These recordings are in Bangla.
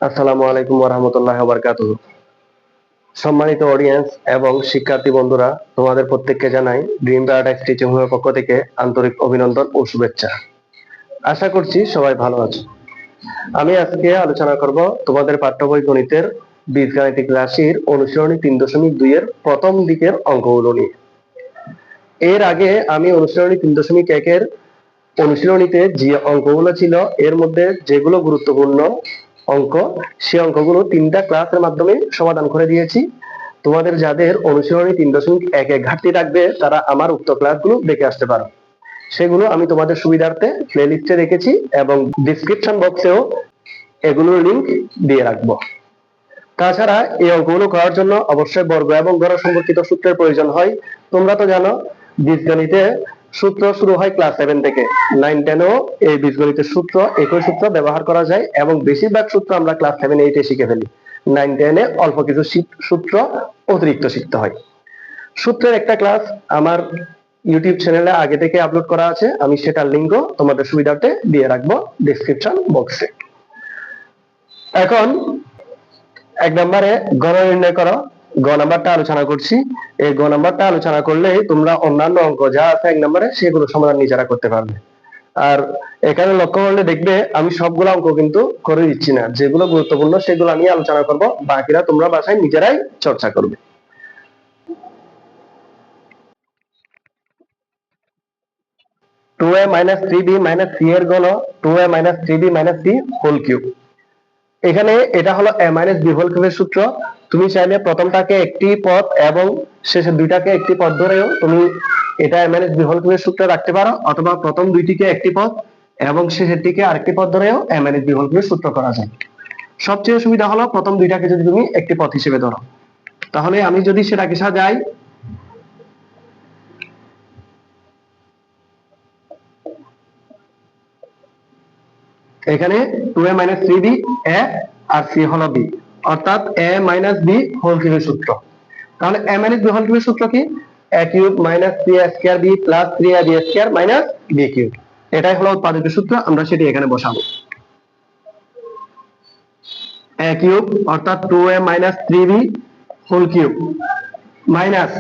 আসসালামু আলাইকুম ওয়া রাহমাতুল্লাহি ওয়া বারাকাতুহু। সম্মানিত অডিয়েন্স এবং শিক্ষার্থী বন্ধুরা, তোমাদের প্রত্যেককে জানাই ড্রিম প্যারাডাইস টিচিং হোমের পক্ষ থেকে আন্তরিক অভিনন্দন ও শুভেচ্ছা। আশা করছি সবাই ভালো আছো। আমি আজকে আলোচনা করব তোমাদের পাঠ্য বই গণিতের বীজগাণিতিক রাশির অনুশীলনী 3.2 এর প্রথম দিকের অঙ্কগুলো নিয়ে। এর আগে আমি অনুশীলনী 3.1 এর অনুশীলনীতে যে অঙ্কগুলো ছিল এর মধ্যে যেগুলো গুরুত্বপূর্ণ অঙ্ক, সেই অঙ্কগুলো 3টা ক্লাসের মাধ্যমে সমাধান করে দিয়েছি। তোমাদের যাদের অনুশীলনী 3.1 ঘাটতি থাকবে তারা আমার উক্ত ক্লাসগুলো দেখে আসতে পারো। সেগুলো আমি তোমাদের সুবিধার্থে প্লে লিস্টে রেখেছি এবং ডিসক্রিপশন বক্সেও এগুলোর লিংক দিয়ে রাখবো। তাছাড়া এই অঙ্কগুলো করার জন্য অবশ্যই বর্গ এবং গড় সম্পর্কিত সূত্রের প্রয়োজন হয়। তোমরা তো জানো বীজগণিতে সূত্র শুরু হয় ক্লাস 7 থেকে। 9-10 এই বীজগণিতের সূত্র একই সূত্র ব্যবহার করা যায় এবং বেশিরভাগ সূত্র আমরা ক্লাস 7-8 শিখে ফেলি। 9-10 অল্প কিছু সূত্র অতিরিক্ত শিখতে হয়। সূত্রের একটা ক্লাস আমার ইউটিউব চ্যানেলে আগে থেকে আপলোড করা আছে, আমি সেটার লিঙ্কও তোমাদের সুবিধার্থে দিয়ে রাখবো ডেসক্রিপশন বক্সে। এখন 1 নম্বরে গণ নির্ণয় করো। গ নাম্বারটা আলোচনা করছি। এই গ নাম্বারটা আলোচনা করলে তোমরা অন্যান্য অঙ্ক যা আছে 1 নম্বরে সেগুলো সমাধান নিজেরা করতে পারবে। আর এখানে লক্ষ্য করলে দেখবে আমি সবগুলো অঙ্ক কিন্তু করে দিচ্ছি না, যেগুলো গুরুত্বপূর্ণ সেগুলো আমি আলোচনা করব, বাকিরা তোমরা বাসায় নিজেরাই চর্চা করবে। 2a - 3b - c এর ঘন 2a - 3b - c whole cube. এখানে এটা হলো a - b হোল কিউবের সূত্র। তুমি চাইলে প্রথমটাকে একটি পদ এবং শেষের দুইটাকে একটি পদ ধরেও তুমি এটা a - b হোল কিউবের সূত্রে রাখতে পারো, অথবা প্রথম দুইটিকে একটি পদ এবং শেষের দিকে আরেকটি পদ ধরেও a - b হোল কিউবের সূত্র করা যায়। সবচেয়ে সুবিধা হলো প্রথম দুইটাকে যদি তুমি একটি পদ হিসেবে ধরো। তাহলে আমি যদি সেটাকে সাজাই, এখানে 2a - 3b a আর c হলো b, অর্থাৎ a - b হোল কিউবের সূত্র। তাহলে a - b হোল কিউবের সূত্র কি? a cube - 3a² b plus 3ab² minus b cube. এটাই হলো উৎপাদকের সূত্র, আমরা সেটি এখানে বসাবো। a কিউব অর্থাৎ 2a - 3b whole cube minus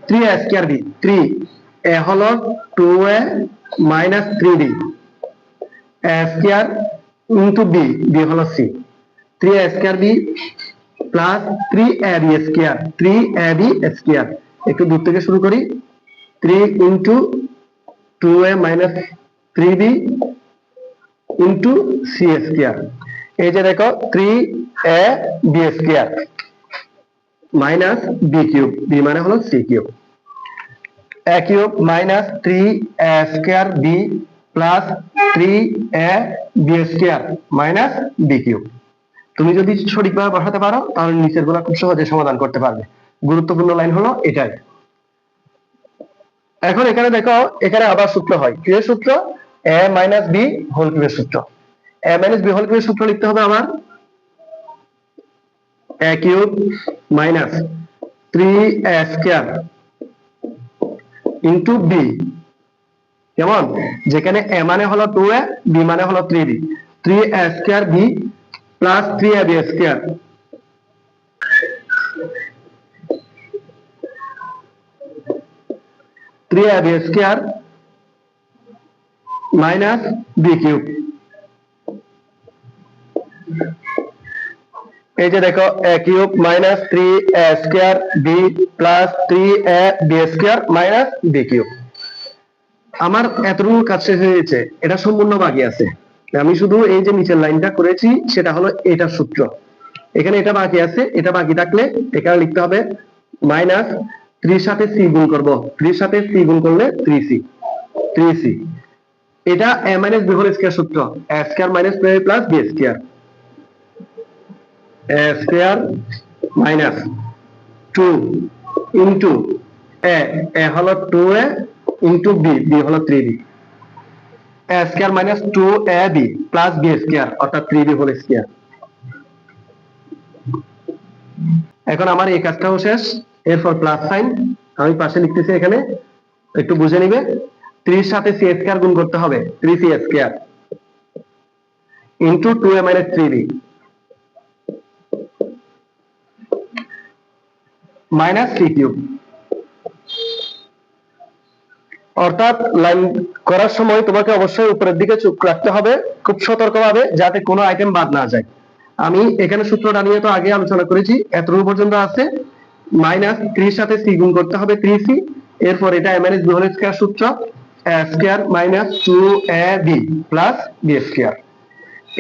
3a² b, 3 a হলো 2a - 3b a square into b, b হলো c, 3a² b plus 3ab², 3ab²। একটু দূর থেকে শুরু করি। 3 into 2a - 3b into c² এই যে দেখো 3ab² minus b cube, b মানে হলো c cube. a cube minus 3a² b plus 3ab² minus b cube. তুমি যদি সঠিকভাবে বসাতে পারো তাহলে নিচের গুলো খুব সহজে সমাধান করতে পারবে। গুরুত্বপূর্ণ লাইন হলো এটাই। এখন এখানে দেখো, এখানে আবার সূত্র হয় কি সূত্র? a - b হোল কিউবের সূত্র। a - b হোল কিউবের সূত্র লিখতে হবে আমার a cube minus 3a² into b, কেমন? যেখানে a মানে হলো 2a, b মানে হলো 3b, 3a² b plus 3ab² minus b cube. এই যে দেখো a cube minus 3a² b plus 3ab² minus b cube. আমার এতটুকু কাজ শেষ হয়ে গেছে, এটা সম্পূর্ণ বাকি আছে। আমি শুধু এই যে নিচের লাইনটা করেছি সেটা হলো এটার সূত্র। এখানে এটা বাকি আছে, এটা বাকি থাকলে এখানে লিখতে হবে মাইনাস 3 সাথে c গুণ করব, 3 সাথে c গুণ করলে 3c, 3c। এটা a - b হোল স্কয়ার সূত্র, a² - 2ab plus b², a² minus 2 into a হলো 2a ইনটু b, b হলো 3b, a² minus 2ab plus b² অর্থাৎ 3b হোল স্কয়ার। এখন আমার এই কাজটাও শেষ। এরপর প্লাস সাইন আমি পাশে লিখতেছি, এখানে একটু বুঝে নিবে। 3 সাথে c² গুণ করতে হবে, 3c²। Into 2a minus 3b minus c cube. অর্থাৎ লাইন করার সময় তোমাকে অবশ্যই উপরের দিকে চোখ রাখতে হবে খুব সতর্কভাবে, যাতে কোনো আইটেম বাদ না যায়। আমি এখানে সূত্রটা নিয়ে তো আগে আলোচনা করেছি, এতটুকু পর্যন্ত আছে। মাইনাস 3 সাথে c গুণ করতে হবে 3c, এরপর এটা a minus b whole square সূত্র, a square minus 2ab plus b square.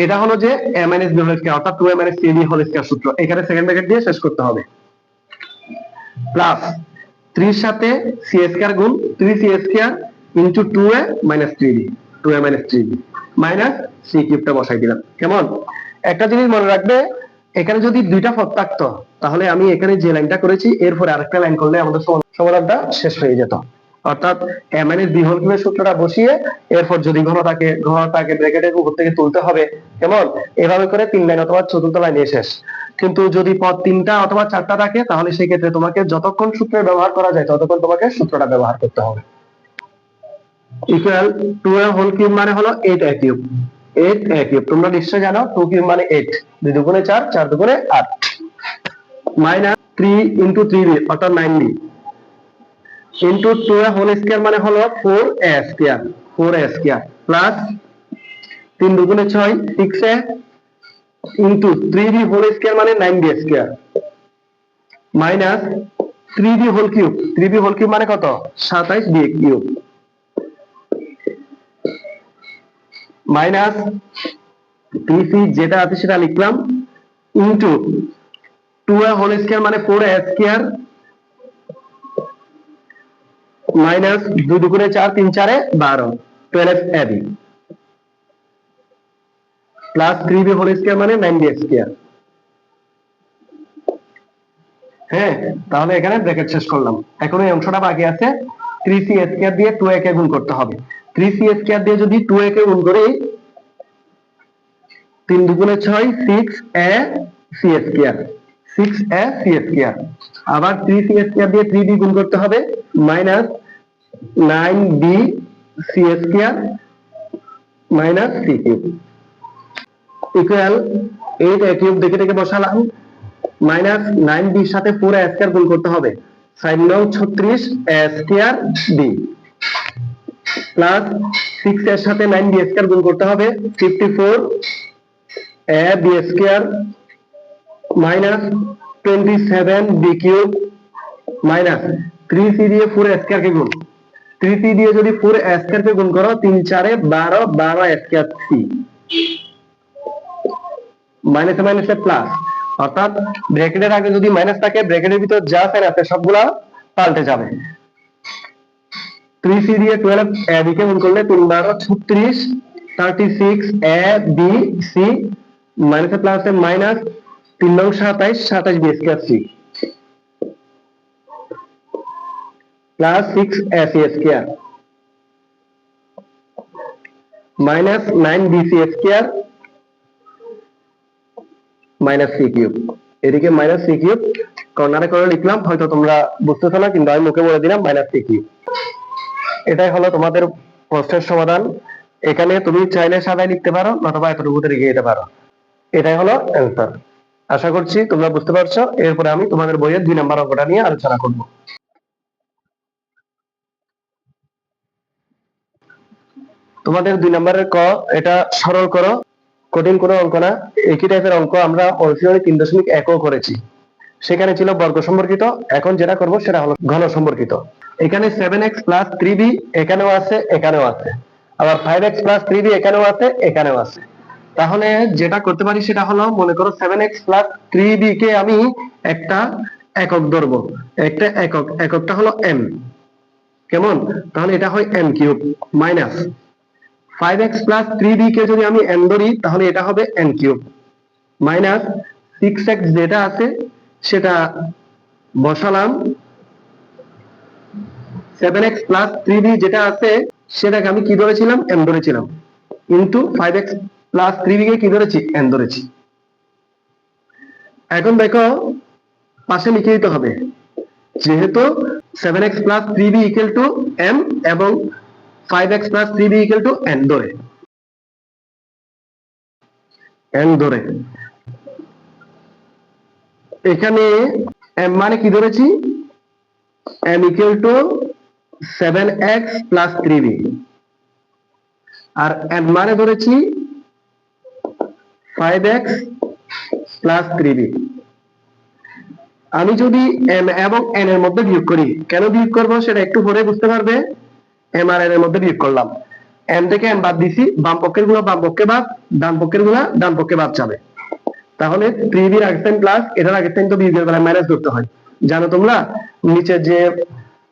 এটা হলো যে a minus b whole square, অর্থাৎ 2a minus cb whole square সূত্র। এখানে সেকেন্ড ব্র্যাকেট দিয়ে শেষ করতে হবে। প্লাস 3 সাথে c স্কয়ার গুণ 3c square into 2a minus 3b, 2a minus 3b minus c কিউবটা বসাই দিলাম। কেমন? একটা জিনিস মনে রাখবে, এখানে যদি দুইটা পদ থাকতো তাহলে আমি এখানে যে লাইনটা করেছি এরপরে আরেকটা লাইন করলে আমাদের সমাধানটা শেষ হয়ে যেত। অর্থাৎ a মাইনাস b হোল কিউবের সূত্রটা বসিয়ে এরপর যদি ঘনটাকে ব্র্যাকেটের উপর থেকে তুলতে হবে, কেমন? এভাবে করে 3 লাইন অথবা চতুর্থ লাইনে শেষ। কিন্তু যদি পদ 3টা অথবা 4টা থাকে তাহলে সেই ক্ষেত্রে তোমাকে যতক্ষণ সূত্রের ব্যবহার করা যায় ততক্ষণ তোমাকে সূত্রটা ব্যবহার করতে হবে। ইকুয়াল 2a হোল কিউব মানে হলো 8a কিউব, 8a কিউব তোমরা নিশ্চয়ই জানো। 2 কিউব মানে 8, 2 দুগুণে 4, 4 দুগুণে 8 মাইনাস 3 ইনটু 3b অর্থাৎ 9b into 2a whole square মানে হলো 4a square, 4a square plus 3 দুগুণে 6, 6a into 3b whole square মানে 9b square minus 3b whole cube, 3b whole cube মানে কত? 27b কিউব মাইনাস 3c যেটা আছে সেটা লিখলাম ইনটু 2a হোল স্কয়ার মানে 4a স্কয়ার মাইনাস 2 দুগুণে 4, 3 4 12, 12ab plus 3b whole square মানে 9b স্কয়ার। হ্যাঁ, তাহলে এখানে ব্র্যাকেট শেষ করলাম। এখন এই অংশটা বাকি আছে, 3c স্কয়ার দিয়ে 2a কে গুণ করতে হবে। 3c স্কয়ার দিয়ে যদি 2a কে গুণ করি 3 দুগুণে 6, 6a c square, 6a c square. আবার 3c স্কয়ার দিয়ে 3b গুণ করতে হবে, minus 9b c square minus c cube equal 8a cube দেখে বসালাম, মাইনাস 9b সাথে 4a স্কয়ার গুণ করতে হবে, 5 9 36 a স্কয়ার b প্লাস 6 এর সাথে 9b স্কয়ার গুণ করতে হবে, 54 a b square minus 27b cube minus 3c দিয়ে 4a স্কয়ার কে গুণ, 3c দিয়ে যদি 4a স্কয়ার কে গুণ করো 3 4 12, 12 স্কয়ার c মাইনাস মাইনাসে প্লাস, অর্থাৎ ব্র্যাকেটের আগে যদি মাইনাস থাকে ব্র্যাকেটের ভিতর যা সাইন আছে সবগুলা পাল্টে যাবে। 3c দিয়ে 12 a b কে গুণ করলে 3 12 36, 36 a b c মাইনাসে প্লাসে minus 3 9 27, 27 b square c plus 6 a c square minus 9 b c square minus c cube. এদিকে মাইনাস c কিউব কর্নারে করে লিখলাম, হয়তো তোমরা বুঝতেছো না কিন্তু আমি মুখে বলে দিলাম মাইনাস c কিউব। এটাই হলো তোমাদের প্রশ্নের সমাধান। এখানে তুমি চাইলে সাদায় লিখতে পারো অথবা এতটুকুতে রেখে দিতে পারো। এটাই হলো অ্যান্সার। আশা করছি তোমরা বুঝতে পারছো। এরপরে আমি তোমাদের বইয়ের 2 নম্বর অঙ্কটা নিয়ে আলোচনা করব। তোমাদের 2 নম্বরের ক, এটা সরল করো, কঠিন কোনো অঙ্ক না। একই টাইপের অঙ্ক আমরা অংশীয় 3.1 করেছি, সেখানে ছিল বর্গ সম্পর্কিত। এখন যেটা করব সেটা হলো ঘন সম্পর্কিত। এখানে 7x প্লাস 3b এখানেও আছে, এখানেও আছে, আবার 5x প্লাস 3b এখানেও আছে, এখানেও আছে। তাহলে যেটা করতে পারি সেটা হলো, মনে করো 7x প্লাস 3b কে আমি একটা একক ধরবো, একটা এককটা হলো m। কেমন? তাহলে এটা হয় m cube minus 5x plus 3b কে যদি আমি n ধরি তাহলে এটা হবে n কিউব মাইনাস 6x যেটা আছে সেটা বসালাম, 7x প্লাস 3b যেটা আছে সেটাকে আমি কি ধরেছিলাম? m ধরেছিলাম, কিন্তু 5x প্লাস 3b কে কি ধরেছি? n ধরেছি। এখন দেখো পাশে লিখে দিতে হবে, যেহেতু 7x plus 3b equal to m এবং 5x plus 3b equal to n ধরে। n ধরে এখানে m মানে কি ধরেছি, m equal to 7x plus 3b, আর n মানে ধরেছি 5x প্লাস 3b। আমি যদি m এবং n এর মধ্যে বিয়োগ করি, কেন বিয়োগ করবো সেটা একটু পরে বুঝতে পারবে। m আর n এর মধ্যে বিয়োগ করলাম, m থেকে m বাদ দিছি, বাম পক্ষের গুলো বাম পক্ষে বাদ, ডান পক্ষের গুলা ডান পক্ষে বাদ যাবে। তাহলে 3b এর আগের সাইন প্লাস, এটার আগের সাইন তো বিয়োগের বেলায় মাইনাস ধরতে হয়, জানো তোমরা। নিচে যে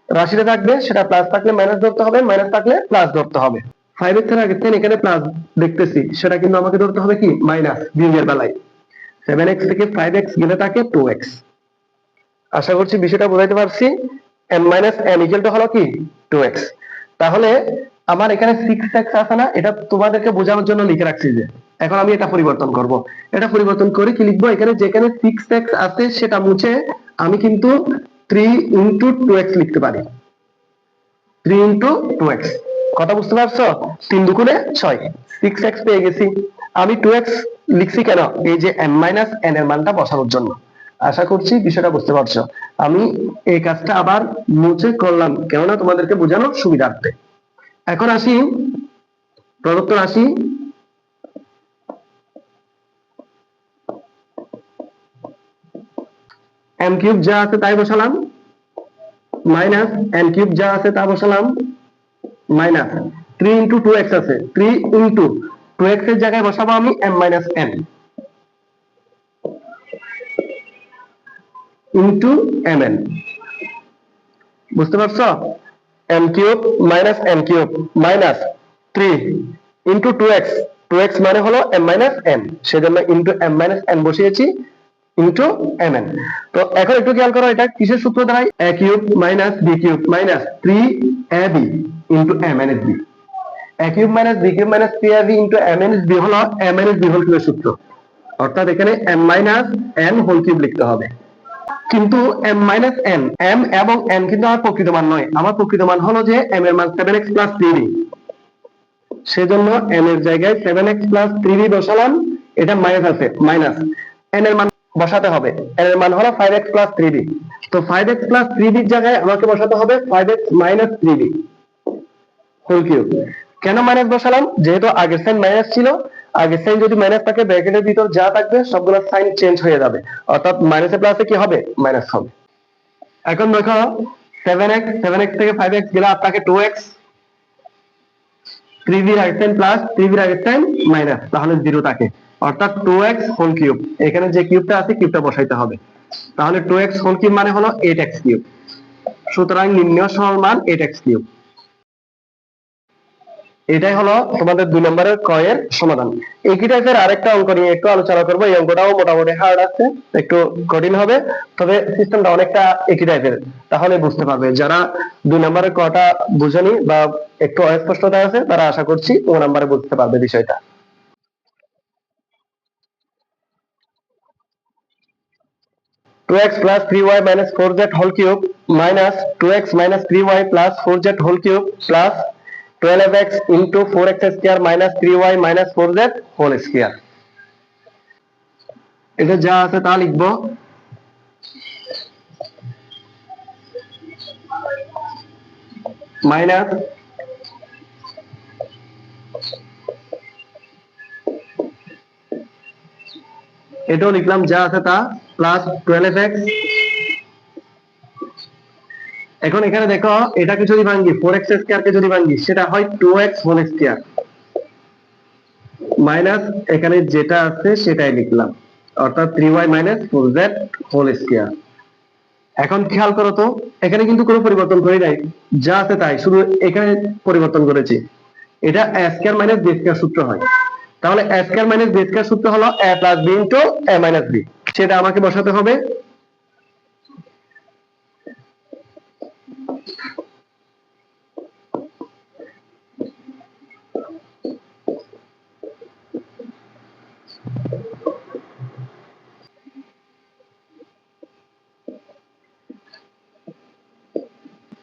রাশিটা থাকবে সেটা প্লাস থাকলে মাইনাস ধরতে হবে, মাইনাস থাকলে প্লাস ধরতে হবে। 5x এর আগের সাইন এখানে প্লাস দেখতেছি, সেটা কিন্তু আমাকে ধরতে হবে কি মাইনাস বিয়োগের বেলায়। 7x থেকে 5x গেলে থাকে 2x। আশা করছি বিষয়টা বোঝাইতে পারছি। m minus n equal to হলো কি 2x। তাহলে আমার এখানে 6x আছে না, এটা তোমাদেরকে বোঝানোর জন্য লিখে রাখছি। যে এখন আমি এটা পরিবর্তন করব, এটা পরিবর্তন করে কি লিখবো, এখানে যেখানে 6x আছে সেটা মুছে আমি কিন্তু 3 ইনটু 2x লিখতে পারি। 3 ইনটু 2x, কথা বুঝতে পারছো? 3 দুগুণে 6, 6x পেয়ে গেছি। আমি 2x লিখছি কেন, এই যে m মাইনাস n এর মানটা বসানোর জন্য। আশা করছি বিষয়টা বুঝতে পারছো। আমি এই কাজটা আবার মুছে করলাম কেননা তোমাদেরকে বোঝানোর সুবিধার্থে। এখন আসি প্রদত্ত রাশি m কিউব যা আছে তাই বসালাম, মাইনাস n কিউব যা আছে তা বসালাম, মাইনাস 3 ইনটু 2x আছে, 3 ইনটু 2x এর জায়গায় বসাবো আমি m minus n into mn। বুঝতে পারছো? m cube minus n cube minus 3 into 2x, 2x মানে হলো m মাইনাস n, সেজন্য ইনটু m মাইনাস n বসিয়েছি ইনটু mn। তো এখন একটু খেয়াল করো, এটা কিসের সূত্র দ্বারাই, a cube minus b cube minus 3ab into m minus b। a cube minus b cube minus 3ab into m minus b হলো m মাইনাস b হোল কিউবের সূত্র, অর্থাৎ এখানে m minus n whole cube লিখতে হবে। কিন্তু m মাইনাস n, m এবং n কিন্তু আমার প্রকৃত মান নয়, আমার প্রকৃত মান হলো যে m এর মান 7x প্লাস 3b, সেজন্য m এর জায়গায় 7x প্লাস 3b বসালাম। এটা মাইনাস আছে, মাইনাস n এর মান বসাতে হবে, n এর মান হলো 5x প্লাস 3b। তো 5x প্লাস 3b এর জায়গায় আমাকে বসাতে হবে 5x minus 3b whole cube. কেন মাইনাস বসালাম, যেহেতু আগের সাইন মাইনাস ছিল, আগের সাইন যদি মাইনাস থাকে ব্র্যাকেটের ভিতর যা থাকবে সবগুলো সাইন চেঞ্জ হয়ে যাবে, অর্থাৎ মাইনাসে প্লাসে কি হবে, মাইনাস হবে। এখন দেখো 7x, 7x থেকে 5x গেলে আপনাকে 2x, 3b এর আগের সাইন প্লাস, 3b এর আগের সাইন মাইনাস, তাহলে 0 থাকে, অর্থাৎ 2x হোল কিউব। এখানে যে কিউবটা আছে কিউবটা বসাইতে হবে, তাহলে 2x হোল কিউব মানে হলো 8x কিউব। সুতরাং নির্ণয় সরল মান 8x কিউব। এটাই হলো তোমাদের 2 নম্বরের ক এর সমাধান। একই টাইপের আরেকটা অঙ্ক নিয়ে একটু আলোচনা করবো। এই অঙ্কটাও মোটামুটি হার্ড আছে, একটু কঠিন হবে, তবে সিস্টেমটা অনেকটা একই টাইপের, তাহলে বুঝতে পারবে। যারা 2 নম্বরের কটা বুঝেনি বা একটু অস্পষ্টতা আছে, তারা আশা করছি 2 নম্বরে বুঝতে পারবে বিষয়টা। 2x plus 3y minus 4z whole cube minus 2x minus 3y plus 4z whole cube plus 12x into 4x square minus 3y minus 4z whole square। এটা যা আছে তা লিখবো, মাইনাস এটাও লিখলাম যা আছে তা, প্লাস 12x। এখন এখানে দেখো এটাকে যদি ভাঙি, 4x স্কয়ার কে যদি ভাঙি সেটা হয় 2x হোল স্কয়ার, মাইনাস এখানে যেটা আছে সেটাই লিখলাম, অর্থাৎ 3y minus 4z whole square. এখন খেয়াল করো তো, এখানে কিন্তু কোনো পরিবর্তন করি নাই, যা আছে তাই, শুধু এখানে পরিবর্তন করেছি। এটা a square minus b square সূত্র হয়, তাহলে a square minus b square সূত্র হলো a plus b into a minus b, সেটা আমাকে বসাতে হবে।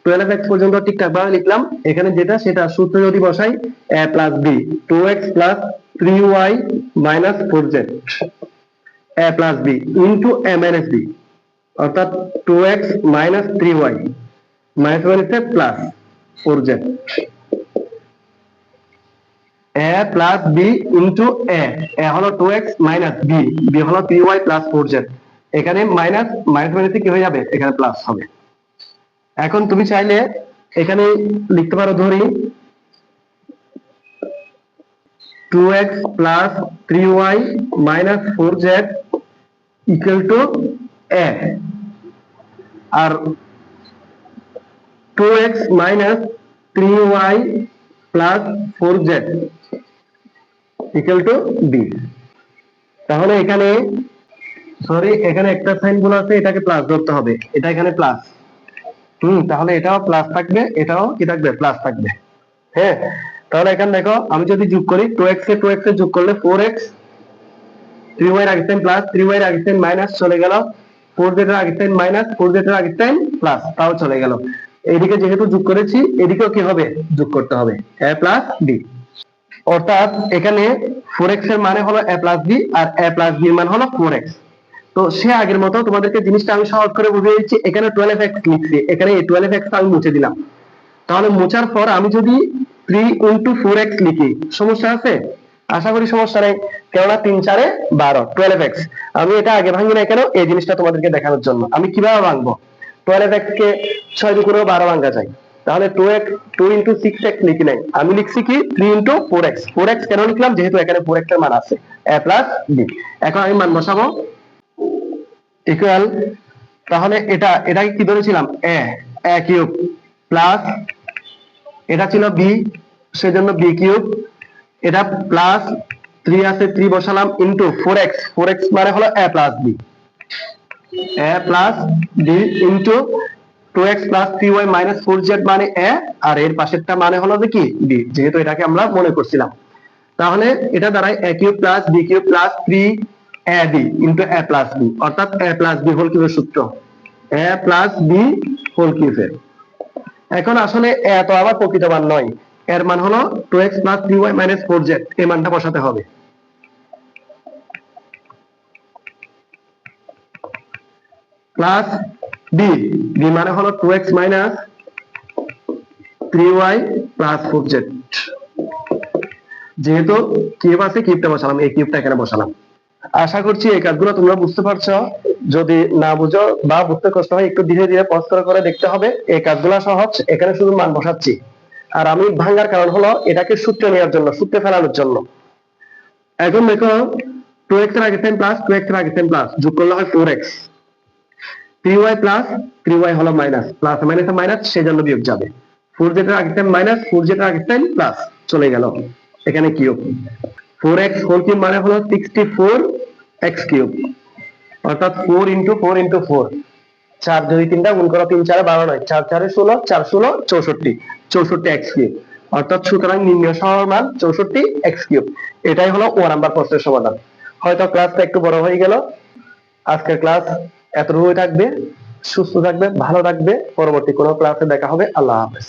টুয়েলভ এক্স পর্যন্ত ঠিকঠাক ভাবে লিখলাম। এখানে যেটা সেটা সূত্র যদি বসাই, a plus b, 2x plus 3y minus 4z a plus b into a minus b, অর্থাৎ 2x মাইনাস 3y মাইনাস মাইনাসে plus 4z a plus b into a হলো 2x মাইনাস b হলো 3y প্লাস 4z। এখানে মাইনাস মাইনাস মাইনাসে কি হয়ে যাবে, এখানে প্লাস হবে। এখন তুমি চাইলে এখানে লিখতে পারো, ধরি 2x plus 3y minus 4z equal to a, আর 2x minus 3y plus 4z equal to b। তাহলে এখানে এখানে একটা সাইন ভুল আছে, এটাকে প্লাস ধরতে হবে, এটা এখানে প্লাস, তাহলে এটাও প্লাস থাকবে, এটাও কি থাকবে, প্লাস থাকবে। হ্যাঁ, তাহলে এখানে দেখো আমি যদি যোগ করি 2x এ 2x এ যোগ করলে 4x, 3y এর আগের সাইন প্লাস, 3y এর আগের সাইন মাইনাস চলে গেল, 4z এর আগের সাইন মাইনাস, 4z এর আগের সাইন প্লাস, তাও চলে গেল। এদিকে যেহেতু যোগ করেছি, এদিকেও কি হবে, যোগ করতে হবে a প্লাস b, অর্থাৎ এখানে 4x এর মানে হলো a প্লাস b আর a প্লাস b এর মান হলো 4x। তো সে আগের মতো তোমাদেরকে জিনিসটা আমি সহজ করে বুঝিয়ে দিচ্ছি। এখানে 12x লিখছি, এখানে এই 12x আমি মুছে দিলাম। তাহলে মোছার পর আমি যদি 3 ইন্টু 4x লিখি, সমস্যা আছে? আশা করি সমস্যা নেই, কেননা 3 4 এ 12 12x। আমি এটা আগে ভাঙি না, কেন এই জিনিসটা তোমাদেরকে দেখানোর জন্য। আমি কিভাবে ভাঙবো, 12x কে 6 দিয়ে করে 12 ভাঙা যায়। তাহলে 2 ইন্টু 6x লিখি নাই, আমি লিখছি কি 3 ইন্টু 4x। 4x কেন লিখলাম, যেহেতু এখানে 4x এর মান আছে, a প্লাস b। এখন আমি মান বসাবো, ইকুয়াল, তাহলে এটাকে কি ধরেছিলাম, a কিউব প্লাস, এটা ছিল b সেজন্য b কিউব, এটা প্লাস 3 আছে 3 বসালাম ইনটু 4x মানে হলো a plus b into 2x plus 3y minus 4z মানে a, আর এর পাশেরটা মানে হলো যে কি b, যেহেতু এটাকে আমরা মনে করছিলাম। তাহলে এটা দ্বারাই a cube plus b cube plus 3ab into a plus b, অর্থাৎ a প্লাস b হোল কিউবের সূত্র, a প্লাস b হোল কিউবের। এখন আসলে a তো আবার প্রকৃত মান নয়, এর মান হলো 2x plus 3y minus 4z, এই মানটা বসাতে হবে। প্লাস b মানে হলো 2x minus 3y plus 4z, যেহেতু কিউব আছে কিউবটা বসালাম, এই কিউবটা এখানে বসালাম। আশা করছি এই কাজগুলো তোমরা বুঝতে পারছো। যদি না বুঝো বা বুঝতে কষ্ট হয়, একটু ধীরে ধীরে পজ করে দেখতে হবে। এই কাজগুলো সহজ, এখানে শুধু মান বসাচ্ছি। আর আমি ভাঙার কারণ হলো এটাকে সূত্রে নেওয়ার জন্য, সূত্রে ফেলানোর জন্য। এখন দেখো 2x এর আগে সাইন প্লাস, 2x এর আগে সাইন প্লাস, যোগ করলে হয় 4x, 3y প্লাস 3y হলো মাইনাস, প্লাস মাইনাসে মাইনাস সেজন্য বিয়োগ যাবে, 4z এর আগে সাইন মাইনাস, 4z এর আগে সাইন প্লাস চলে গেল, এখানে কিউব, 4x হোল কিউব মানে হলো 64x কিউব, অর্থাৎ 4 ইনটু 4 ইনটু 4, 4 যদি 3টা গুণ করো 3 4 12 নয়, 4 4 16, 4 16 64, 64x কিউব। অর্থাৎ সুতরাং নির্ণয় সহগ মান 64x কিউব। এটাই হলো 1 নাম্বার প্রশ্নের সমাধান। হয়তো ক্লাসটা একটু বড় হয়ে গেল। আজকের ক্লাস এতটুকুই থাকবে। সুস্থ থাকবে, ভালো থাকবে। পরবর্তী কোনো ক্লাসে দেখা হবে। আল্লাহ হাফেজ।